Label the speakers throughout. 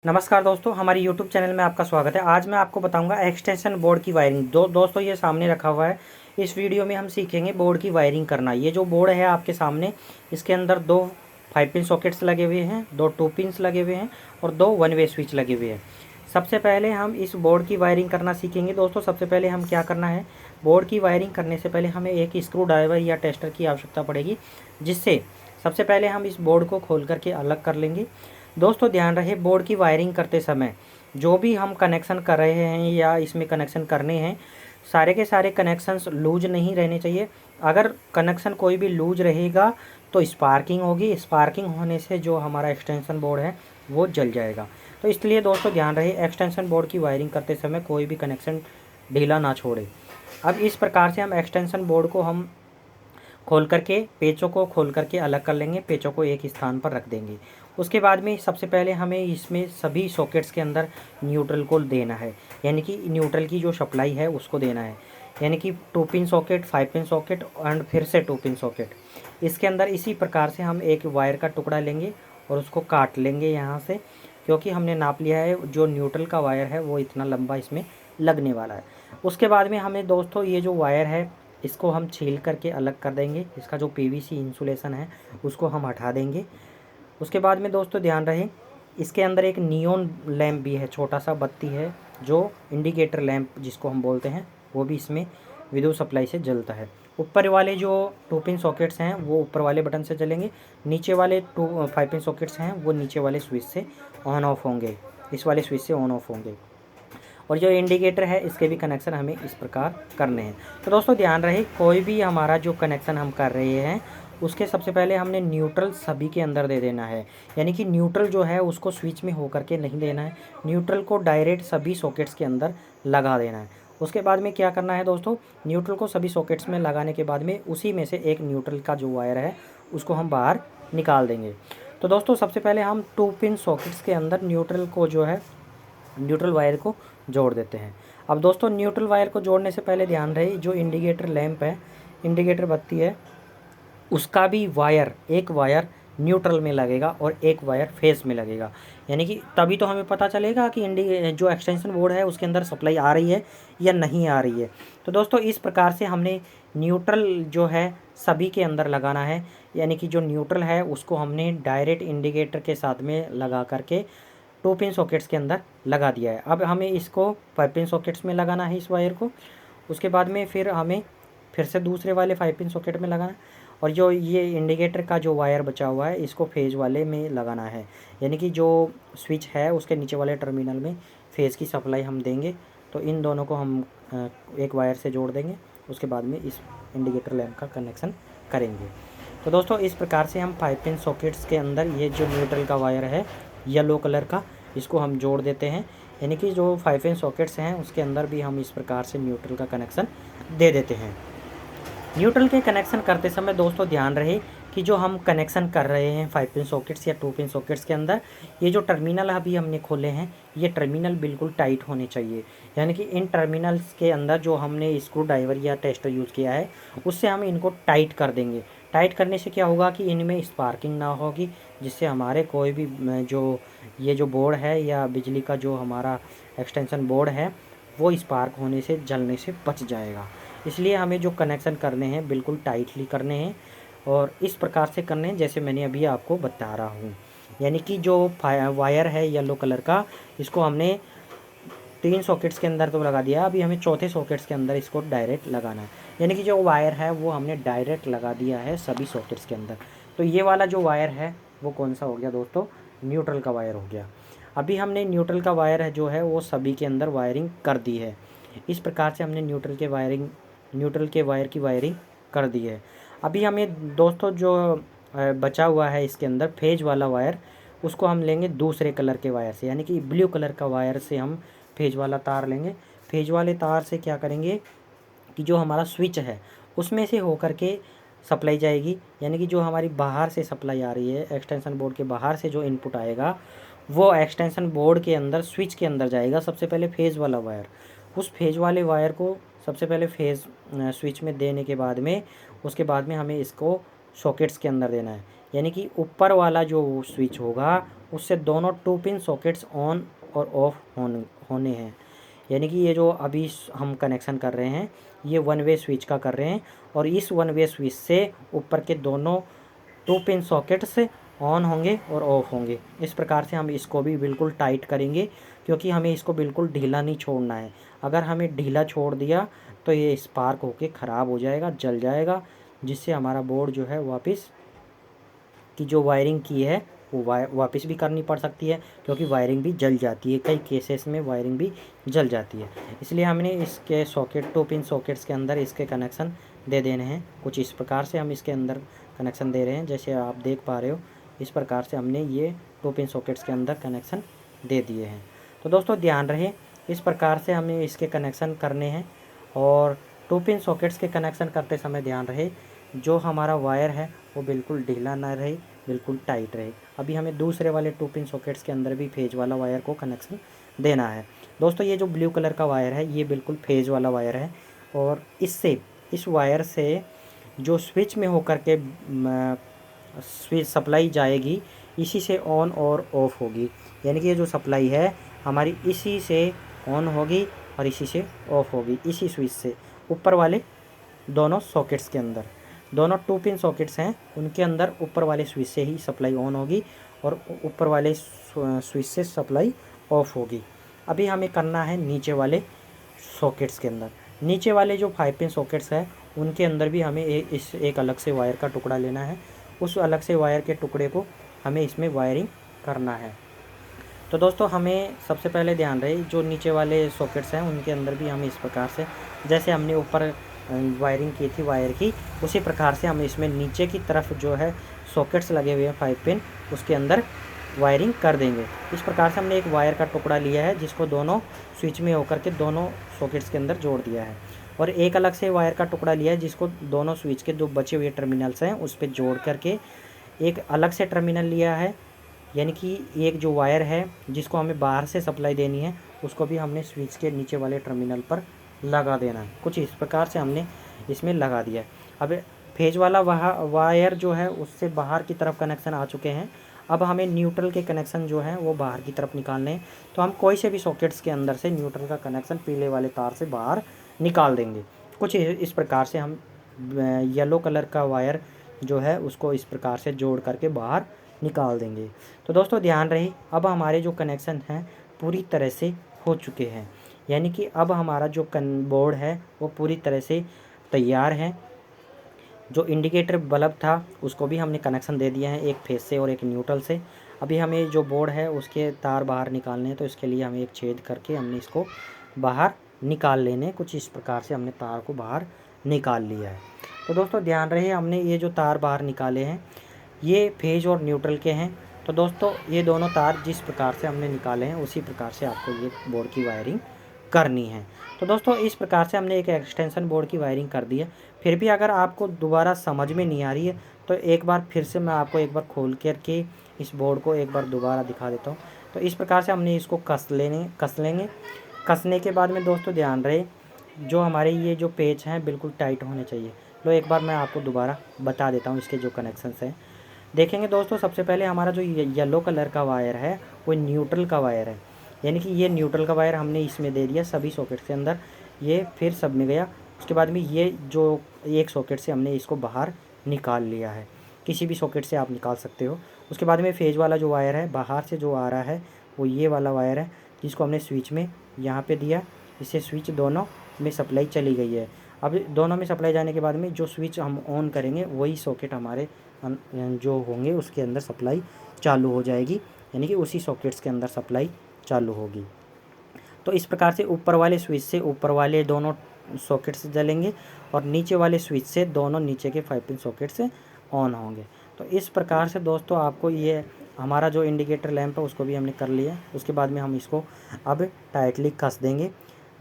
Speaker 1: नमस्कार दोस्तों, हमारी YouTube चैनल में आपका स्वागत है। आज मैं आपको बताऊंगा एक्सटेंशन बोर्ड की वायरिंग। दोस्तों ये सामने रखा हुआ है। इस वीडियो में हम सीखेंगे बोर्ड की वायरिंग करना। ये जो बोर्ड है आपके सामने, इसके अंदर दो 5 पिन सॉकेट्स लगे हुए हैं, दो 2 पिन्स लगे हुए हैं और दो 1 वे स्विच लगे हुए हैं। सबसे पहले हम इस बोर्ड की वायरिंग करना सीखेंगे। दोस्तों सबसे पहले हम क्या करना है, बोर्ड की वायरिंग करने से पहले हमें एक स्क्रू ड्राइवर या टेस्टर की आवश्यकता पड़ेगी, जिससे सबसे पहले हम इस बोर्ड को खोल करके अलग कर लेंगे। दोस्तों ध्यान रहे, बोर्ड की वायरिंग करते समय जो भी हम कनेक्शन कर रहे हैं या इसमें कनेक्शन करने हैं, सारे के सारे कनेक्शंस लूज नहीं रहने चाहिए। अगर कनेक्शन कोई भी लूज रहेगा तो स्पार्किंग होगी। स्पार्किंग होने से जो हमारा एक्सटेंशन बोर्ड है वो जल जाएगा। तो इसलिए दोस्तों ध्यान रहे, एक्सटेंशन बोर्ड की वायरिंग करते समय कोई भी कनेक्शन ढीला ना छोड़े। अब इस प्रकार से हम एक्सटेंशन बोर्ड को हम खोल करके, पेचों को खोल करके अलग कर लेंगे। पेचों को एक स्थान पर रख देंगे। उसके बाद में सबसे पहले हमें इसमें सभी सॉकेट्स के अंदर न्यूट्रल को देना है, यानी कि न्यूट्रल की जो सप्लाई है उसको देना है। यानी कि 2 pin socket, 5 pin socket and फिर से 2 पिन सॉकेट। इसके अंदर इसी प्रकार से हम एक वायर का टुकड़ा लेंगे और उसको काट लेंगे यहाँ से, क्योंकि हमने नाप लिया है जो न्यूट्रल का वायर है वो इतना लंबा इसमें लगने वाला है। उसके बाद में हमें दोस्तों ये जो वायर है इसको हम छील करके अलग कर देंगे। इसका जो पीवीसी इंसुलेशन है उसको हम हटा देंगे। उसके बाद में दोस्तों ध्यान रहे, इसके अंदर एक नियॉन लैंप भी है, छोटा सा बत्ती है जो इंडिकेटर लैंप जिसको हम बोलते हैं, वो भी इसमें विद्युत सप्लाई से जलता है। ऊपर वाले जो 2 पिन सॉकेट्स हैं वो ऊपर वाले बटन से जलेंगे। नीचे वाले 5 पिन सॉकेट्स हैं वो नीचे वाले स्विच से ऑन ऑफ होंगे, इस वाले स्विच से ऑन ऑफ होंगे। और जो इंडिकेटर है इसके भी कनेक्शन हमें इस प्रकार करने हैं। तो दोस्तों ध्यान रहे, कोई भी हमारा जो कनेक्शन हम कर रहे हैं उसके सबसे पहले हमने न्यूट्रल सभी के अंदर दे देना है। यानी कि न्यूट्रल जो है उसको स्विच में होकर के नहीं देना है, न्यूट्रल को डायरेक्ट सभी सॉकेट्स के अंदर लगा देना है। उसके बाद में क्या करना है दोस्तों, न्यूट्रल को सभी सॉकेट्स में लगाने के बाद में उसी में से एक न्यूट्रल का जो वायर है उसको हम बाहर निकाल देंगे। तो दोस्तों सबसे पहले हम 2 पिन सॉकेट्स के अंदर न्यूट्रल को जो है, न्यूट्रल वायर को जोड़ देते हैं। अब दोस्तों न्यूट्रल वायर को जोड़ने से पहले ध्यान रहे, जो इंडिकेटर लैंप है, इंडिकेटर बत्ती है, उसका भी वायर, एक वायर न्यूट्रल में लगेगा और एक वायर फेस में लगेगा। यानी कि तभी तो हमें पता चलेगा कि जो एक्सटेंशन बोर्ड है उसके अंदर सप्लाई आ रही है या नहीं आ रही है। तो दोस्तों इस प्रकार से हमने न्यूट्रल जो है सभी के अंदर लगाना है। यानी कि जो न्यूट्रल है उसको हमने डायरेक्ट इंडिकेटर के साथ में लगा करके 2 पिन सॉकेट्स के अंदर लगा दिया है। अब हमें इसको 5 पिन सॉकेट्स में लगाना है इस वायर को। उसके बाद में फिर हमें फिर से दूसरे वाले 5 पिन सॉकेट में लगाना है और जो ये इंडिकेटर का जो वायर बचा हुआ है इसको फेज वाले में लगाना है। यानी कि जो स्विच है उसके नीचे वाले टर्मिनल में फेज की सप्लाई हम देंगे। तो इन दोनों को हम एक वायर से जोड़ देंगे। उसके बाद में इस इंडिकेटर लैंप का कनेक्शन करेंगे। तो दोस्तों इस प्रकार से हम 5 पिन सॉकेट्स के अंदर ये जो न्यूट्रल का वायर है येलो कलर का, इसको हम जोड़ देते हैं। यानी कि जो 5 पिन सॉकेट्स हैं उसके अंदर भी हम इस प्रकार से न्यूट्रल का कनेक्शन दे देते हैं। न्यूट्रल के कनेक्शन करते समय दोस्तों ध्यान रहे कि जो हम कनेक्शन कर रहे हैं 5 पिन सॉकेट्स या 2 पिन सॉकेट्स के अंदर, ये जो टर्मिनल अभी हमने खोले हैं ये टर्मिनल बिल्कुल टाइट होने चाहिए। यानी कि इन टर्मिनल्स के अंदर जो हमने स्क्रू ड्राइवर या टेस्टर यूज़ किया है उससे हम इनको टाइट कर देंगे। टाइट करने से क्या होगा कि इनमें स्पार्किंग ना होगी, जिससे हमारे कोई भी जो ये जो बोर्ड है या बिजली का जो हमारा एक्सटेंशन बोर्ड है वो स्पार्क होने से, जलने से बच जाएगा। इसलिए हमें जो कनेक्शन करने हैं बिल्कुल टाइटली करने हैं और इस प्रकार से करने हैं जैसे मैंने अभी आपको बता रहा हूँ। यानी कि जो वायर है येलो कलर का, इसको हमने 3 सॉकेट्स के अंदर तो लगा दिया, अभी हमें चौथे सॉकेट्स के अंदर इसको डायरेक्ट लगाना है। यानी कि जो वायर है वो हमने डायरेक्ट लगा दिया है सभी सॉकेट्स के अंदर। तो ये वाला जो वायर है वो कौन सा हो गया दोस्तों, न्यूट्रल का वायर हो गया। अभी हमने न्यूट्रल का वायर है जो है वो सभी के अंदर वायरिंग कर दी है। इस प्रकार से हमने न्यूट्रल के वायर की वायरिंग कर दी है। अभी हमें दोस्तों जो बचा हुआ है इसके अंदर फेज वाला वायर, उसको हम लेंगे दूसरे कलर के वायर से। यानी कि ब्लू कलर का वायर से हम फेज वाला तार लेंगे। फेज वाले तार से क्या करेंगे कि जो हमारा स्विच है उसमें से होकर के सप्लाई जाएगी। यानी कि जो हमारी बाहर से सप्लाई आ रही है, एक्सटेंशन बोर्ड के बाहर से जो इनपुट आएगा वो एक्सटेंशन बोर्ड के अंदर स्विच के अंदर जाएगा। सबसे पहले फेज़ वाला वायर, उस फेज़ वाले वायर को सबसे पहले फेज़ स्विच में देने के बाद में, उसके बाद में हमें इसको सॉकेट्स के अंदर देना है, यानी कि ऊपर वाला जो स्विच होगा उससे दोनों 2 पिन सॉकेट्स ऑन और ऑफ होने हैं। यानी कि ये जो अभी हम कनेक्शन कर रहे हैं ये 1 वे स्विच का कर रहे हैं, और इस 1 वे स्विच से ऊपर के दोनों 2 पिन सॉकेट्स ऑन होंगे और ऑफ होंगे। इस प्रकार से हम इसको भी बिल्कुल टाइट करेंगे, क्योंकि हमें इसको बिल्कुल ढीला नहीं छोड़ना है। अगर हमें ढीला छोड़ दिया तो ये स्पार्क होके ख़राब हो जाएगा, जल जाएगा, जिससे हमारा बोर्ड जो है वापस की जो वायरिंग की है वो वापस भी करनी पड़ सकती है, क्योंकि वायरिंग भी जल जाती है, कई केसेस में वायरिंग भी जल जाती है। इसलिए हमने इसके सॉकेट 2 पिन सॉकेट्स के अंदर इसके कनेक्शन दे देने हैं। कुछ इस प्रकार से हम इसके अंदर कनेक्शन दे रहे हैं, जैसे आप देख पा रहे हो इस प्रकार से हमने ये 2 पिन सॉकेट्स के अंदर कनेक्शन दे दिए हैं। तो दोस्तों ध्यान रहे, इस प्रकार से हमें इसके कनेक्शन करने हैं, और 2 पिन सॉकेट्स के कनेक्शन करते समय ध्यान रहे जो हमारा वायर है वो बिल्कुल ढीला ना रहे, बिल्कुल टाइट रहे। अभी हमें दूसरे वाले 2 पिन सॉकेट्स के अंदर भी फेज वाला वायर को कनेक्शन देना है। दोस्तों ये जो ब्लू कलर का वायर है ये बिल्कुल फेज वाला वायर है, और इस वायर से जो स्विच में होकर के स्विच सप्लाई जाएगी इसी से ऑन और ऑफ होगी। यानी कि ये जो सप्लाई है हमारी इसी से ऑन होगी और इसी से ऑफ होगी, इसी स्विच से ऊपर वाले दोनों सॉकेट्स के अंदर। दोनों 2 पिन सॉकेट्स हैं उनके अंदर ऊपर वाले स्विच से ही सप्लाई ऑन होगी और ऊपर वाले स्विच से सप्लाई ऑफ होगी। अभी हमें करना है नीचे वाले सॉकेट्स के अंदर। नीचे वाले जो 5 पिन सॉकेट्स हैं उनके अंदर भी हमें एक अलग से वायर का टुकड़ा लेना है। उस अलग से वायर के टुकड़े को हमें इसमें वायरिंग करना है। तो दोस्तों हमें सबसे पहले ध्यान रहे जो नीचे वाले सॉकेट्स हैं उनके अंदर भी हम इस प्रकार से, जैसे हमने ऊपर वायरिंग की थी वायर की, उसी प्रकार से हम इसमें नीचे की तरफ जो है सॉकेट्स लगे हुए हैं 5 पिन, उसके अंदर वायरिंग कर देंगे। इस प्रकार से हमने एक वायर का टुकड़ा लिया है जिसको दोनों स्विच में होकर के दोनों सॉकेट्स के अंदर जोड़ दिया है, और एक अलग से वायर का टुकड़ा लिया है जिसको दोनों स्विच के जो बचे हुए टर्मिनल्स हैं उस पर जोड़ करके एक अलग से टर्मिनल लिया है। यानी कि एक जो वायर है जिसको हमें बाहर से सप्लाई देनी है उसको भी हमने स्विच के नीचे वाले टर्मिनल पर लगा देना है। कुछ इस प्रकार से हमने इसमें लगा दिया है। अब फेज वाला वायर जो है उससे बाहर की तरफ कनेक्शन आ चुके हैं। अब हमें न्यूट्रल के कनेक्शन जो हैं वो बाहर की तरफ निकालने हैं, तो हम कोई से भी सॉकेट्स के अंदर से न्यूट्रल का कनेक्शन पीले वाले तार से बाहर निकाल देंगे। कुछ इस प्रकार से हम येलो कलर का वायर जो है उसको इस प्रकार से जोड़ करके बाहर निकाल देंगे। तो दोस्तों ध्यान रहे अब हमारे जो कनेक्शन हैं पूरी तरह से हो चुके हैं, यानी कि अब हमारा जो बोर्ड है वो पूरी तरह से तैयार है। जो इंडिकेटर बल्ब था उसको भी हमने कनेक्शन दे दिया है, एक फेस से और एक न्यूट्रल से। अभी हमें जो बोर्ड है उसके तार बाहर निकालने हैं, तो इसके लिए हमें एक छेद करके हमने इसको बाहर निकाल लेने। कुछ इस प्रकार से हमने तार को बाहर निकाल लिया है। तो दोस्तों ध्यान रहे हमने ये जो तार बाहर निकाले हैं ये फेज और न्यूट्रल के हैं। तो दोस्तों ये दोनों तार जिस प्रकार से हमने निकाले हैं उसी प्रकार से आपको ये बोर्ड की वायरिंग करनी है। तो दोस्तों इस प्रकार से हमने एक एक्सटेंशन बोर्ड की वायरिंग कर दी है। फिर भी अगर आपको दोबारा समझ में नहीं आ रही है तो एक बार फिर से मैं आपको एक बार खोल करके इस बोर्ड को एक बार दोबारा दिखा देता हूँ। तो इस प्रकार से हमने इसको कस लेंगे। कसने के बाद में दोस्तों ध्यान रहे जो हमारे ये जो पेच हैं बिल्कुल टाइट होने चाहिए। लो एक बार मैं आपको दोबारा बता देता हूँ इसके जो कनेक्शंस हैं। देखेंगे दोस्तों सबसे पहले हमारा जो येलो कलर का वायर है वो न्यूट्रल का वायर है, यानी कि ये न्यूट्रल का वायर हमने इसमें दे दिया सभी सॉकेट के अंदर, ये फिर सब में गया। उसके बाद में ये जो एक सॉकेट से हमने इसको बाहर निकाल लिया है, किसी भी सॉकेट से आप निकाल सकते हो। उसके बाद में फेज वाला जो वायर है बाहर से जो आ रहा है वो ये वाला वायर है जिसको हमने स्विच में यहाँ पे दिया, इससे स्विच दोनों में सप्लाई चली गई है। अब दोनों में सप्लाई जाने के बाद में जो स्विच हम ऑन करेंगे वही सॉकेट हमारे जो होंगे उसके अंदर सप्लाई चालू हो जाएगी, यानी कि उसी सॉकेट्स के अंदर सप्लाई चालू होगी। तो इस प्रकार से ऊपर वाले स्विच से ऊपर वाले दोनों सॉकेट्स जलेंगे और नीचे वाले स्विच से दोनों नीचे के 5 पिन सॉकेट से ऑन होंगे। तो इस प्रकार से दोस्तों आपको ये हमारा जो इंडिकेटर लैंप है उसको भी हमने कर लिया। उसके बाद में हम इसको अब टाइटली कस देंगे।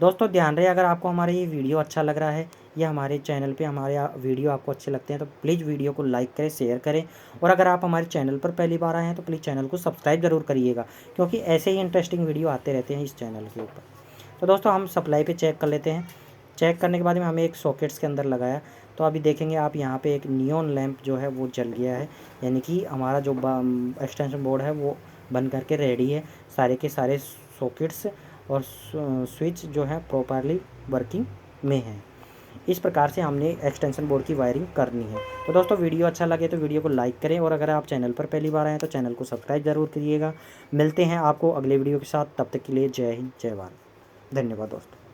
Speaker 1: दोस्तों ध्यान रहे अगर आपको हमारा ये वीडियो अच्छा लग रहा है या हमारे चैनल पे हमारे वीडियो आपको अच्छे लगते हैं तो प्लीज़ वीडियो को लाइक करें, शेयर करें, और अगर आप हमारे चैनल पर पहली बार आए हैं तो प्लीज़ चैनल को सब्सक्राइब ज़रूर करिएगा, क्योंकि ऐसे ही इंटरेस्टिंग वीडियो आते रहते हैं इस चैनल के ऊपर। तो दोस्तों हम सप्लाई पे चेक कर लेते हैं। चेक करने के बाद में हमें एक सॉकेट्स के अंदर लगाया तो अभी देखेंगे आप यहाँ पे एक नियॉन लैंप जो है वो जल गया है, यानी कि हमारा जो एक्सटेंशन बोर्ड है वो बन करके रेडी है। सारे के सारे सॉकेट्स और स्विच जो है प्रॉपरली वर्किंग में है। इस प्रकार से हमने एक्सटेंशन बोर्ड की वायरिंग करनी है। तो दोस्तों वीडियो अच्छा लगे तो वीडियो को लाइक करें, और अगर आप चैनल पर पहली बार आए हैं तो चैनल को सब्सक्राइब ज़रूर करिएगा। मिलते हैं आपको अगले वीडियो के साथ, तब तक के लिए जय हिंद जय भारत। धन्यवाद दोस्तों।